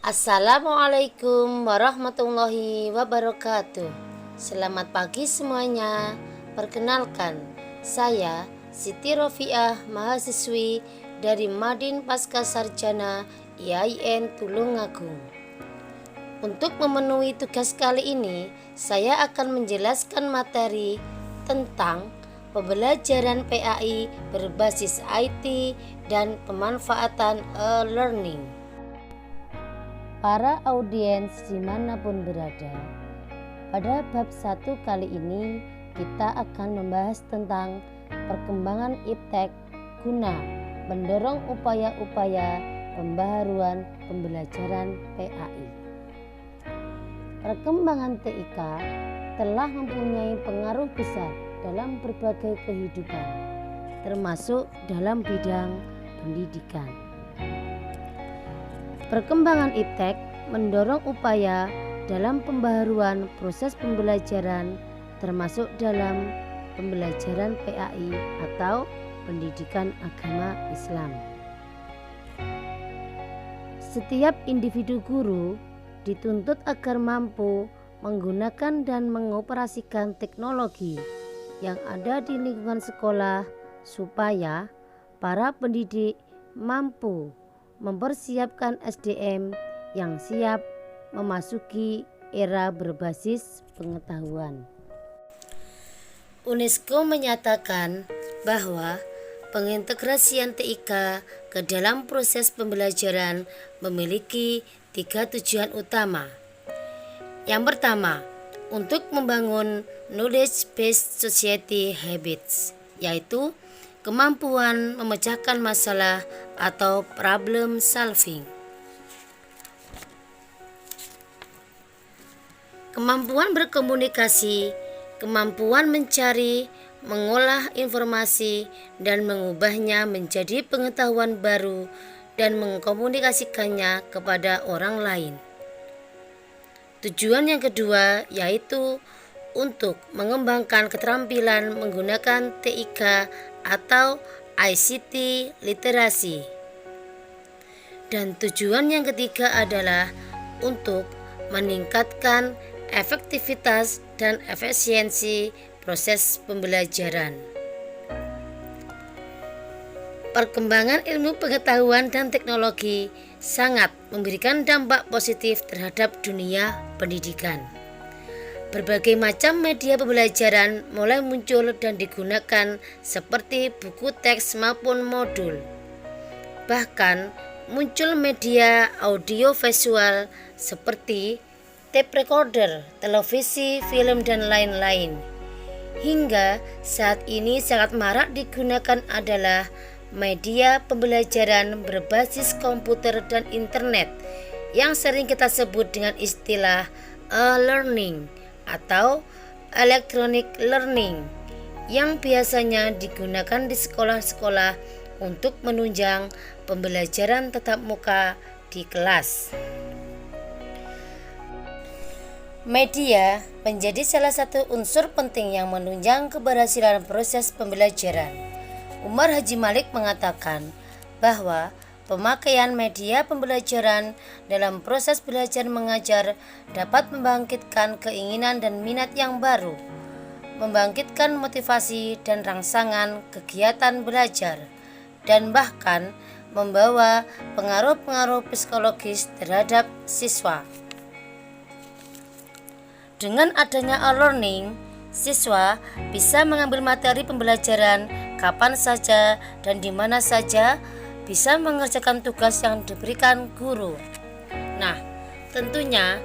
Assalamualaikum warahmatullahi wabarakatuh. Selamat pagi semuanya. Perkenalkan, saya Siti Rofiah, mahasiswi dari Madin Pasca Sarjana IAIN Tulungagung. Untuk memenuhi tugas kali ini, saya akan menjelaskan materi tentang pembelajaran PAI berbasis IT dan pemanfaatan e-learning. Para audiens dimanapun berada, pada bab 1 kali ini kita akan membahas tentang perkembangan iptek guna mendorong upaya-upaya pembaharuan pembelajaran PAI. Perkembangan TIK telah mempunyai pengaruh besar dalam berbagai kehidupan, termasuk dalam bidang pendidikan. Perkembangan iptek mendorong upaya dalam pembaharuan proses pembelajaran, termasuk dalam pembelajaran PAI atau pendidikan agama Islam. Setiap individu guru dituntut agar mampu menggunakan dan mengoperasikan teknologi yang ada di lingkungan sekolah supaya para pendidik mampu mempersiapkan SDM yang siap memasuki era berbasis pengetahuan. UNESCO menyatakan bahwa pengintegrasian TIK ke dalam proses pembelajaran memiliki 3 tujuan utama. Yang pertama, untuk membangun knowledge-based society habits, yaitu kemampuan memecahkan masalah atau problem solving. Kemampuan berkomunikasi, kemampuan mencari, mengolah informasi, dan mengubahnya menjadi pengetahuan baru dan mengkomunikasikannya kepada orang lain. Tujuan yang kedua yaitu untuk mengembangkan keterampilan menggunakan TIK atau ICT literasi. Dan tujuan yang ketiga adalah untuk meningkatkan efektivitas dan efisiensi proses pembelajaran. Perkembangan ilmu pengetahuan dan teknologi sangat memberikan dampak positif terhadap dunia pendidikan. Berbagai macam media pembelajaran mulai muncul dan digunakan seperti buku teks maupun modul. Bahkan muncul media audio visual seperti tape recorder, televisi, film, dan lain-lain. Hingga saat ini sangat marak digunakan adalah media pembelajaran berbasis komputer dan internet yang sering kita sebut dengan istilah e-learning atau electronic learning yang biasanya digunakan di sekolah-sekolah untuk menunjang pembelajaran tatap muka di kelas. Media menjadi salah satu unsur penting yang menunjang keberhasilan proses pembelajaran. Umar Haji Malik mengatakan bahwa pemakaian media pembelajaran dalam proses belajar mengajar dapat membangkitkan keinginan dan minat yang baru, membangkitkan motivasi dan rangsangan kegiatan belajar, dan bahkan membawa pengaruh-pengaruh psikologis terhadap siswa. Dengan adanya e-learning, siswa bisa mengambil materi pembelajaran kapan saja dan di mana saja, bisa mengerjakan tugas yang diberikan guru. Nah, tentunya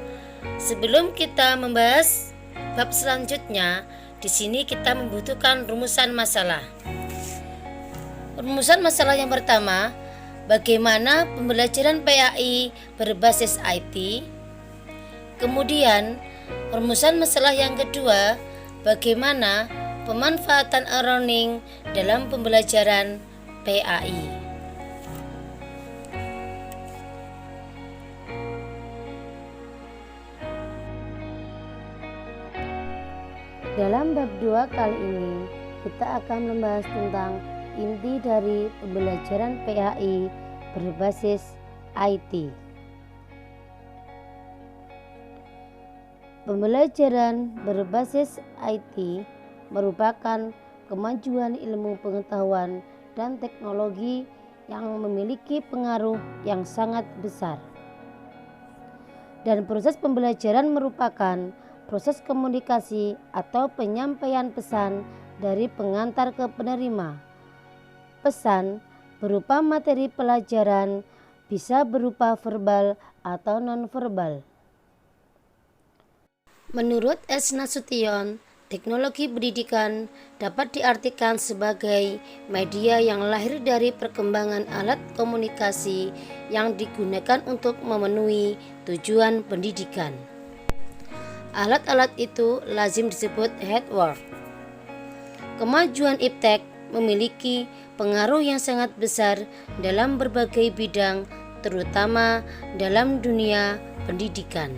sebelum kita membahas bab selanjutnya, di sini kita membutuhkan rumusan masalah. Rumusan masalah yang pertama, bagaimana pembelajaran PAI berbasis IT. Kemudian, rumusan masalah yang kedua, bagaimana pemanfaatan e-learning dalam pembelajaran PAI. Dalam bab 2 kali ini, kita akan membahas tentang inti dari pembelajaran PAI berbasis IT. Pembelajaran berbasis IT merupakan kemajuan ilmu pengetahuan dan teknologi yang memiliki pengaruh yang sangat besar. Dan proses pembelajaran merupakan proses komunikasi atau penyampaian pesan dari pengantar ke penerima. Pesan berupa materi pelajaran bisa berupa verbal atau non-verbal. Menurut S. Nasution, teknologi pendidikan dapat diartikan sebagai media yang lahir dari perkembangan alat komunikasi yang digunakan untuk memenuhi tujuan pendidikan. Alat-alat itu lazim disebut hardware. Kemajuan iptek memiliki pengaruh yang sangat besar dalam berbagai bidang, terutama dalam dunia pendidikan.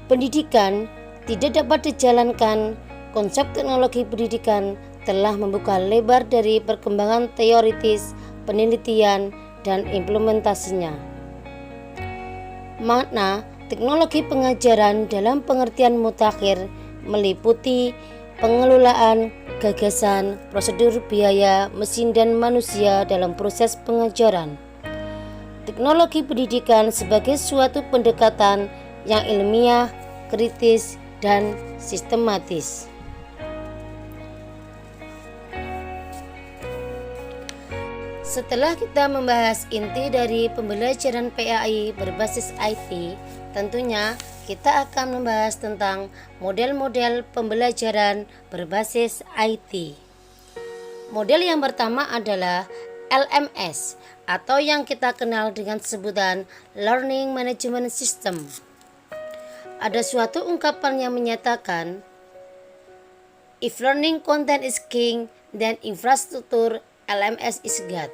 Pendidikan tidak dapat dijalankan. Konsep teknologi pendidikan telah membuka lebar dari perkembangan teoritis, penelitian, dan implementasinya. Makna teknologi pengajaran dalam pengertian mutakhir meliputi pengelolaan, gagasan, prosedur, biaya, mesin, dan manusia dalam proses pengajaran. Teknologi pendidikan sebagai suatu pendekatan yang ilmiah, kritis, dan sistematis. Setelah kita membahas inti dari pembelajaran PAI berbasis IT, tentunya kita akan membahas tentang model-model pembelajaran berbasis IT. Model yang pertama adalah LMS atau yang kita kenal dengan sebutan Learning Management System. Ada suatu ungkapan yang menyatakan, "If learning content is king, then infrastructure LMS is God."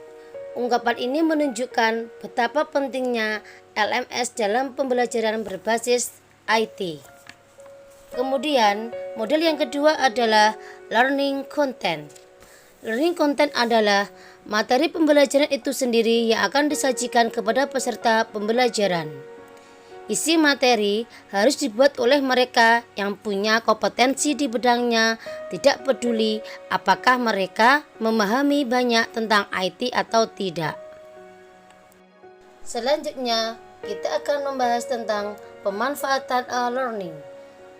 Ungkapan ini menunjukkan betapa pentingnya LMS dalam pembelajaran berbasis IT. Kemudian, model yang kedua adalah learning content. Learning content adalah materi pembelajaran itu sendiri yang akan disajikan kepada peserta pembelajaran. Isi materi harus dibuat oleh mereka yang punya kompetensi di bidangnya, tidak peduli apakah mereka memahami banyak tentang IT atau tidak. Selanjutnya, kita akan membahas tentang pemanfaatan e-learning.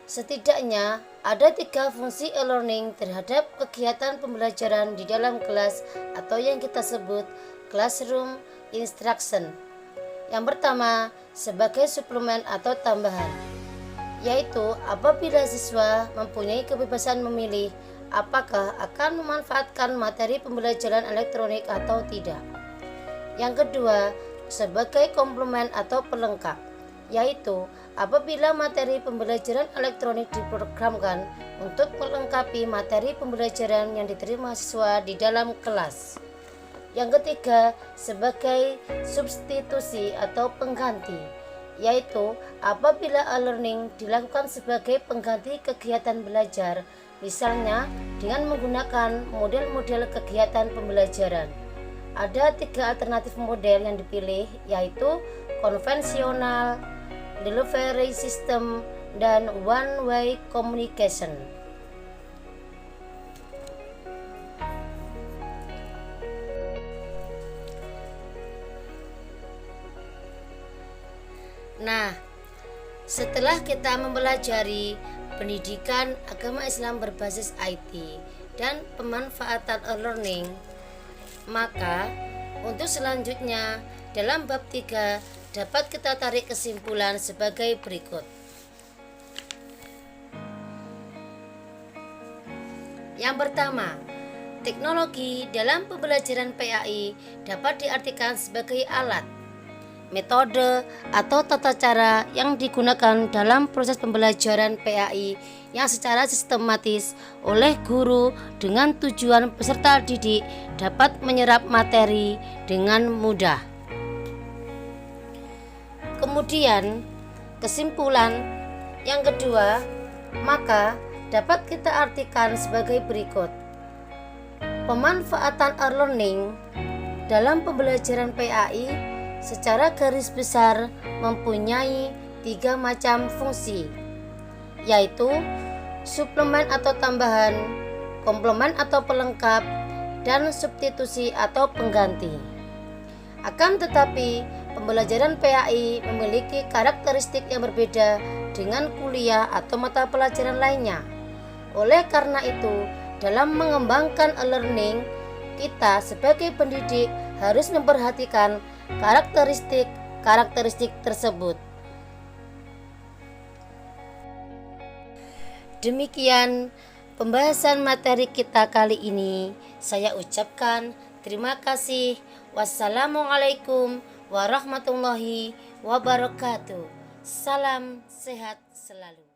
Setidaknya ada 3 fungsi e-learning terhadap kegiatan pembelajaran di dalam kelas atau yang kita sebut classroom instruction. Yang pertama, sebagai suplemen atau tambahan, yaitu apabila siswa mempunyai kebebasan memilih apakah akan memanfaatkan materi pembelajaran elektronik atau tidak. Yang kedua, sebagai komplement atau pelengkap, yaitu apabila materi pembelajaran elektronik diprogramkan untuk melengkapi materi pembelajaran yang diterima siswa di dalam kelas. Yang ketiga, sebagai substitusi atau pengganti, yaitu apabila e-learning dilakukan sebagai pengganti kegiatan belajar, misalnya dengan menggunakan model-model kegiatan pembelajaran. Ada 3 alternatif model yang dipilih, yaitu konvensional, delivery system, dan one-way communication. Nah, setelah kita mempelajari pendidikan agama Islam berbasis IT dan pemanfaatan e-learning, maka untuk selanjutnya dalam bab 3 dapat kita tarik kesimpulan sebagai berikut. Yang pertama, teknologi dalam pembelajaran PAI dapat diartikan sebagai alat, metode, atau tata cara yang digunakan dalam proses pembelajaran PAI yang secara sistematis oleh guru dengan tujuan peserta didik dapat menyerap materi dengan mudah. Kemudian, kesimpulan yang kedua, maka dapat kita artikan sebagai berikut. Pemanfaatan e-learning dalam pembelajaran PAI secara garis besar mempunyai 3 macam fungsi, yaitu suplemen atau tambahan, komplement atau pelengkap, dan substitusi atau pengganti. Akan tetapi, pembelajaran PAI memiliki karakteristik yang berbeda dengan kuliah atau mata pelajaran lainnya. Oleh karena itu, dalam mengembangkan e-learning, kita sebagai pendidik harus memperhatikan karakteristik tersebut. Demikian pembahasan materi kita kali ini. Saya ucapkan terima kasih. Wassalamualaikum warahmatullahi wabarakatuh. Salam sehat selalu.